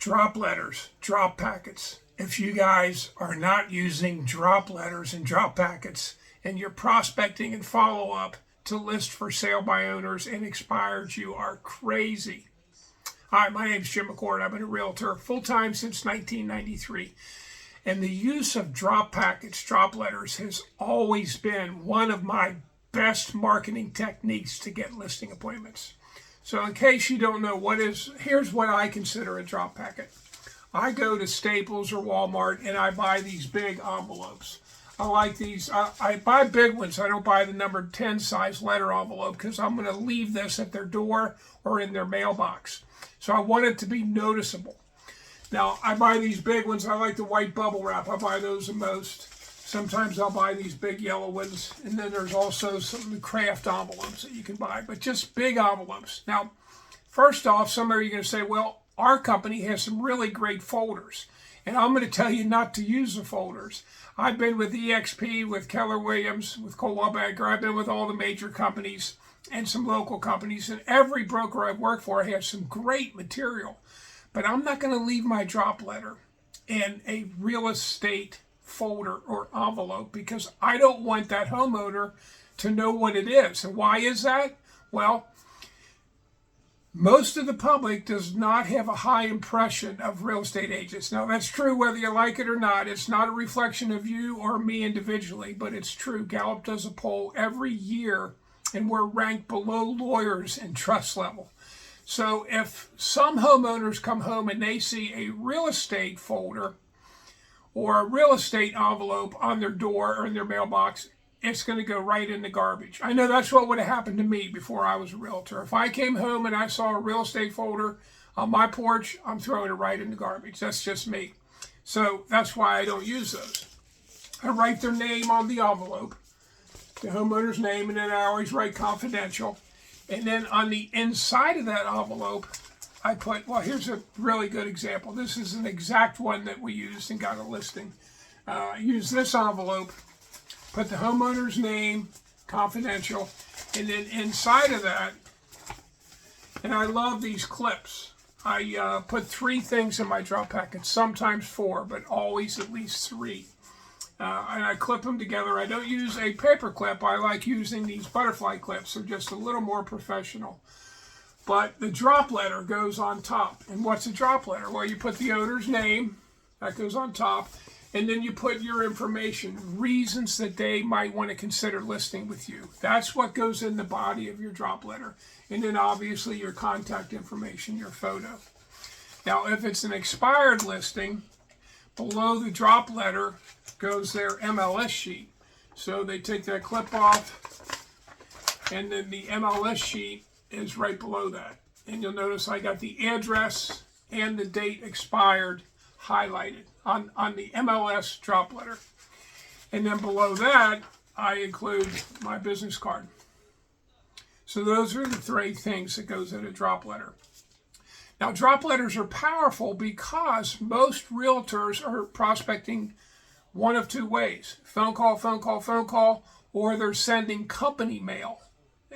Drop letters, drop packets. If you guys are not using drop letters and drop packets and you're prospecting and follow up to list for sale by owners and expired, you are crazy. Hi, my name is Jim McCord. I've been a realtor full-time since 1993. And the use of drop packets, drop letters has always been one of my best marketing techniques to get listing appointments. So in case you don't know here's what I consider a drop packet. I go to Staples or Walmart and I buy these big envelopes. I like these. I buy big ones. I don't buy the number 10 size letter envelope because I'm going to leave this at their door or in their mailbox. So I want it to be noticeable. Now, I buy these big ones. I like the white bubble wrap. I buy those the most. Sometimes I'll buy these big yellow ones. And then there's also some craft envelopes that you can buy, but just big envelopes. Now, first off, some of you are going to say, well, our company has some really great folders. And I'm going to tell you not to use the folders. I've been with EXP, with Keller Williams, with Coldwell Banker. I've been with all the major companies and some local companies. And every broker I've worked for has some great material. But I'm not going to leave my drop letter in a real estate folder or envelope because I don't want that homeowner to know what it is. And why is that? Well, most of the public does not have a high impression of real estate agents. Now, that's true whether you like it or not. It's not a reflection of you or me individually, but it's true. Gallup does a poll every year, and we're ranked below lawyers in trust level. So if some homeowners come home and they see a real estate folder or a real estate envelope on their door or in their mailbox, it's going to go right in the garbage. I know that's what would have happened to me before I was a realtor. If I came home and I saw a real estate folder on my porch, I'm throwing it right in the garbage. That's just me. So that's why I don't use those. I write their name on the envelope, the homeowner's name, and then I always write confidential. And then on the inside of that envelope, I put, well, here's a really good example. This is an exact one that we used and got a listing. Use this envelope, put the homeowner's name, confidential, and then inside of that, and I love these clips. I put 3 things in my drop packet, sometimes 4, but always at least 3. And I clip them together. I don't use a paper clip. I like using these butterfly clips. They're just a little more professional. But the drop letter goes on top. And what's a drop letter? Well, you put the owner's name. That goes on top. And then you put your information, reasons that they might want to consider listing with you. That's what goes in the body of your drop letter. And then obviously your contact information, your photo. Now, if it's an expired listing, below the drop letter goes their MLS sheet. So they take that clip off, and then the MLS sheet is right below that. And you'll notice I got the address and the date expired highlighted on the MLS drop letter. And then below that, I include my business card. So those are the 3 things that goes in a drop letter. Now, drop letters are powerful because most realtors are prospecting one of 2 ways. Phone call, phone call, phone call, or they're sending company mail.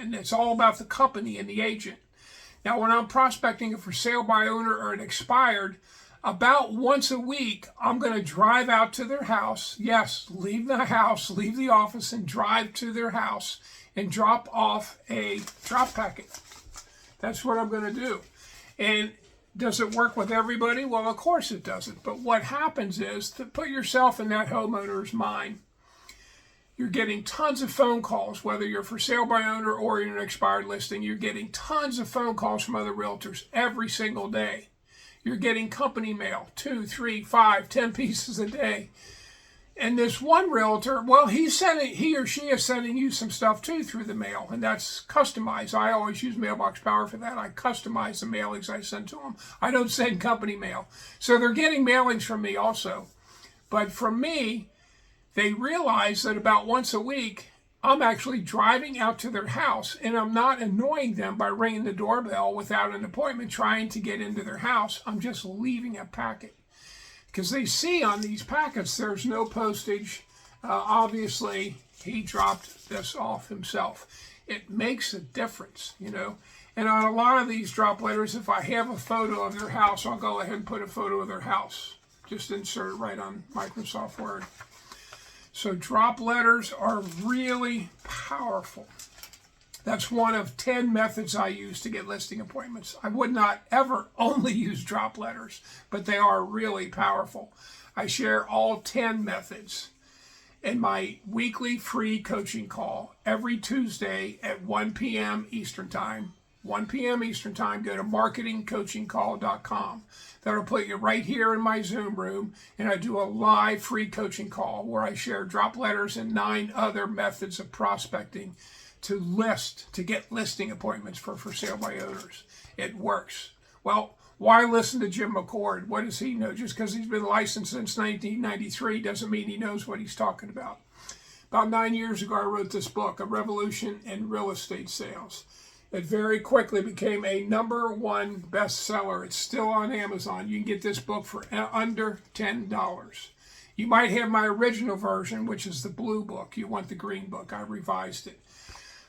And it's all about the company and the agent. Now, when I'm prospecting for sale by owner or an expired, about once a week, I'm going to drive out to their house. Yes, leave the house, leave the office, and drive to their house and drop off a drop packet. That's what I'm going to do. And does it work with everybody? Well, of course it doesn't. But what happens is, to put yourself in that homeowner's mind, you're getting tons of phone calls, whether you're for sale by owner or you're an expired listing. You're getting tons of phone calls from other realtors every single day. You're getting company mail, 2, 3, 5, 10 pieces a day. And this one realtor, well, he or she is sending you some stuff too through the mail, and that's customized. I always use Mailbox Power for that. I customize the mailings I send to them. I don't send company mail. So they're getting mailings from me also. But from me, they realize that about once a week, I'm actually driving out to their house, and I'm not annoying them by ringing the doorbell without an appointment trying to get into their house. I'm just leaving a packet. Because they see on these packets there's no postage. Obviously, he dropped this off himself. It makes a difference, And on a lot of these drop letters, if I have a photo of their house, I'll go ahead and put a photo of their house. Just insert it right on Microsoft Word. So drop letters are really powerful. That's one of 10 methods I use to get listing appointments. I would not ever only use drop letters, but they are really powerful. I share all 10 methods in my weekly free coaching call every Tuesday at 1 p.m. Eastern Time. 1 p.m. Eastern Time, go to marketingcoachingcall.com. That'll put you right here in my Zoom room, and I do a live free coaching call where I share drop letters and 9 other methods of prospecting to get listing appointments for sale by owners. It works. Well, why listen to Jim McCord? What does he know? Just because he's been licensed since 1993 doesn't mean he knows what he's talking about. About 9 years ago, I wrote this book, A Revolution in Real Estate Sales. It very quickly became a #1 bestseller. It's still on Amazon. You can get this book for under $10. You might have my original version, which is the blue book. You want the green book. I revised it.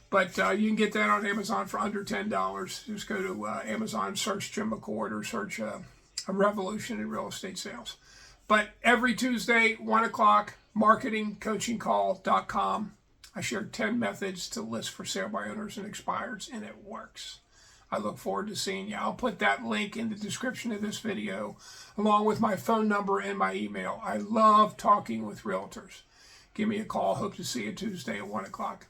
But you can get that on Amazon for under $10. Just go to Amazon, search Jim McCord, or search A Revolution in Real Estate Sales. But every Tuesday, 1 o'clock, marketingcoachingcall.com. I share 10 methods to list for sale by owners and expireds, and it works. I look forward to seeing you. I'll put that link in the description of this video, along with my phone number and my email. I love talking with realtors. Give me a call. Hope to see you Tuesday at 1 o'clock.